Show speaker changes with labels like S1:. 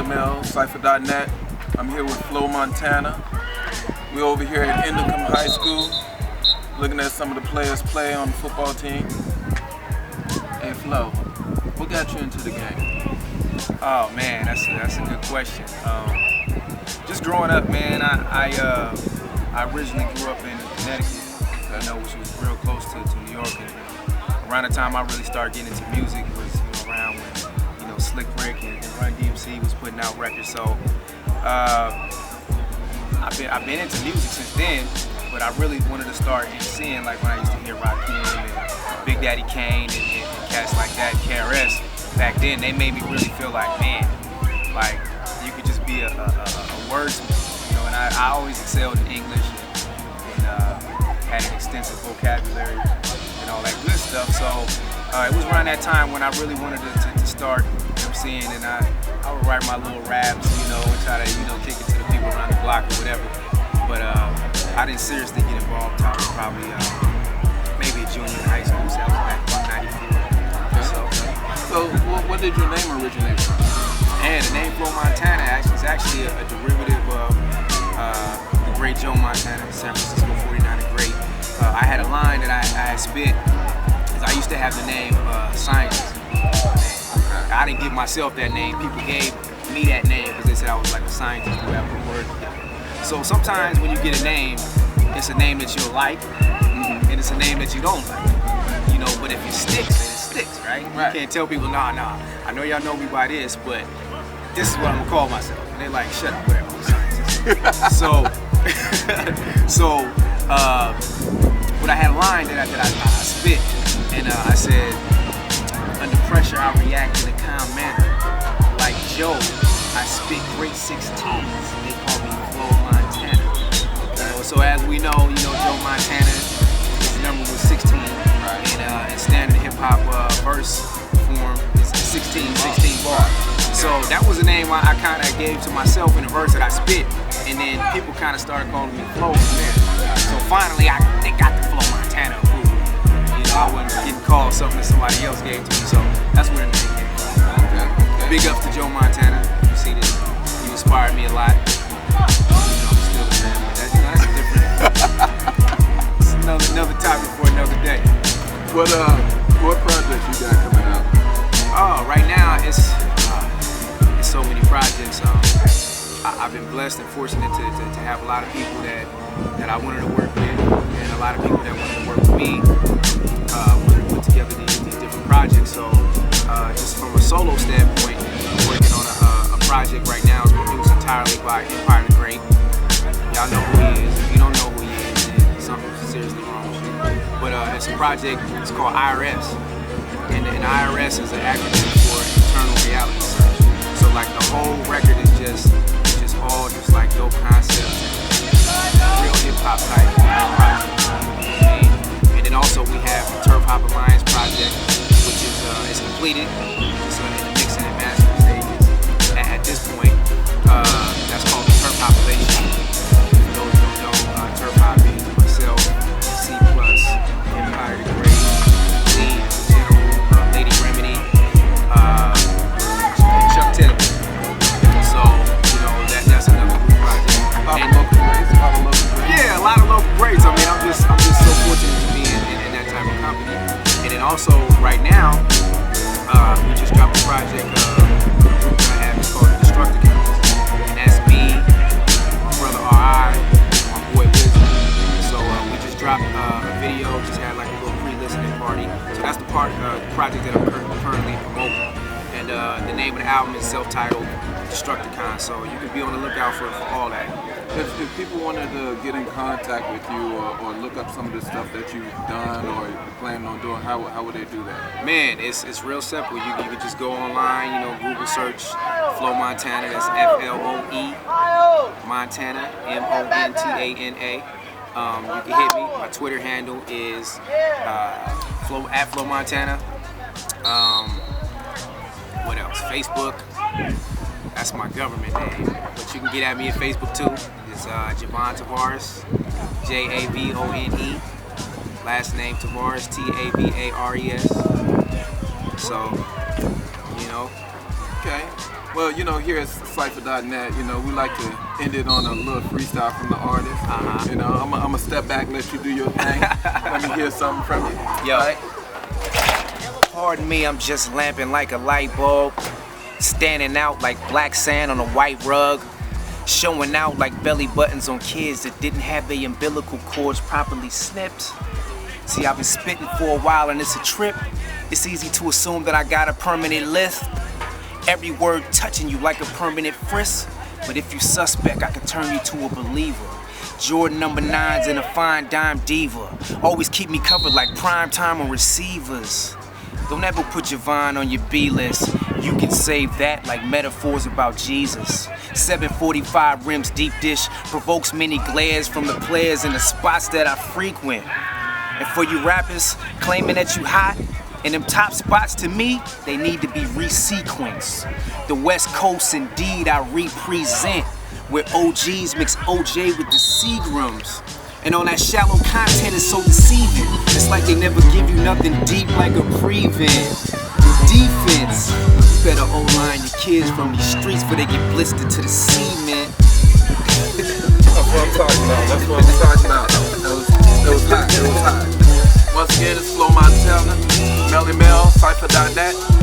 S1: Melly Cypha.net. I'm here with Floe, Montana. We're over here at Endicott High School, looking at some of the players play on the football team. Hey Flo, what got you into the game?
S2: Oh man, that's a good question. Just growing up, man, I originally grew up in Connecticut, which was real close to New York. And around the time I really started getting into music was around when Slick Rick and Run DMC was putting out records. So I've been into music since then, but I really wanted to start MCing, like when I used to hear Rakim and Big Daddy Kane and cats like that, KRS. Back then, they made me really feel like, man, like you could just be a wordsmith, and I always excelled in English and had an extensive vocabulary and all that good stuff. So it was around that time when I really wanted to start MCing, and I would write my little raps, and try to kick it to the people around the block or whatever. But I didn't seriously get involved until I was probably maybe a junior in high school. So that was back about '94.
S1: So what did your name originate from?
S2: And the name Floe Montana is actually a derivative of the great Joe Montana, San Francisco 49er great. I had a line that I had spit, because I used to have the name Scientist. I didn't give myself that name. People gave me that name because they said I was like a scientist who had a word together. So sometimes when you get a name, it's a name that you'll like, and it's a name that you don't like. But if it sticks, then it sticks, right? You can't tell people, nah, I know y'all know me by this, but this is what I'm gonna call myself. And they're like, shut up, whatever, I'm a scientist. But I had a line that I spit, and I said, under pressure, I react in a calm manner. Like Joe, I spit great 16s. They call me Floe Montana. So as we know, Joe Montana, his number was 16. And standard hip-hop verse form is 16 bars. So that was the name I kind of gave to myself in the verse that I spit, and then people kind of started calling me Floe from there. So finally, they got the Floe Montana approved. I wasn't getting called something that somebody else gave to me, so that's where the name came from. Okay. Big ups to Joe Montana. You see this? You inspired me a lot. I'm still a fan, but that's a different. It's another topic for another day.
S1: What projects you got coming out?
S2: Oh, right now it's so many projects. I've been blessed and fortunate to have a lot of people that I wanted to work with, and a lot of people that wanted to work with me. Wanted to put together these different projects. So just from a solo standpoint, I'm working on a project right now. It's produced entirely by Empire the Great. Y'all know who he is. If you don't know who he is, then something's seriously wrong with you. But it's a project, it's called IRS. And IRS is an acronym for Internal Reality Search. So like the whole record is just all just like dope concepts and real hip hop type projects. And then also we have the Turf Hop Alliance project, which is completed. It's in the mixing and mastering stages. At this point, that's called the Turf Population. For those who don't know, Turf Hop is myself, C+, Empire the Great, Lee, General, Lady Remedy, Chuck Taylor. So, that's another good project.
S1: A lot of local greats.
S2: Yeah, a lot of local greats. I mean, I'm just so fortunate to be in that type of company. And then also, right now, we just dropped a project group that I have. It's called the Destructicons. And that's me, my brother R.I., my boy Wisdom. So we just dropped a video, just had like a little pre-listening party. So that's the project that I'm currently promoting. And the name of the album is self-titled Destructicon. So you can be on the lookout for all that.
S1: If people wanted to get in contact with you or look up some of the stuff that you've done or planning on doing, how would they do that?
S2: Man, it's real simple. You can just go online, Google search Floe Montana. That's Floe Montana, Montana. You can hit me. My Twitter handle is Floe Montana. What else? Facebook. That's my government name. But you can get at me at Facebook too. It's Javon Tavares, Javone. Last name Tavares, Tavares. So,
S1: Okay. Well, you know, here at Cypha.net, you know, we like to end it on a little freestyle from the artist. You know, I'm gonna step back and let you do your thing. Let me hear something from you.
S2: Yo.
S1: All right?
S2: Pardon me, I'm just lamping like a light bulb, standing out like black sand on a white rug, showing out like belly buttons on kids that didn't have their umbilical cords properly snipped. See, I've been spitting for a while and it's a trip. It's easy to assume that I got a permanent list. Every word touching you like a permanent frisk. But if you suspect, I can turn you to a believer. Jordan number 9s and a fine dime diva. Always keep me covered like prime time on receivers. Don't ever put your Vine on your B-list. You can save that like metaphors about Jesus. 745 rims deep dish provokes many glares from the players in the spots that I frequent. And for you rappers claiming that you hot, and them top spots to me, they need to be resequenced. The West Coast indeed I represent, where OGs mix OJ with the Seagrams. And all that shallow content is so deceiving. It's like they never give you nothing deep like a prevent. Defense, you better O-line your kids from these streets before they get blistered to the cement.
S1: That's what I'm talking about. That's what I'm talking about. That was hot. Once again, it's Floe Montana, Melly, Cypha.net.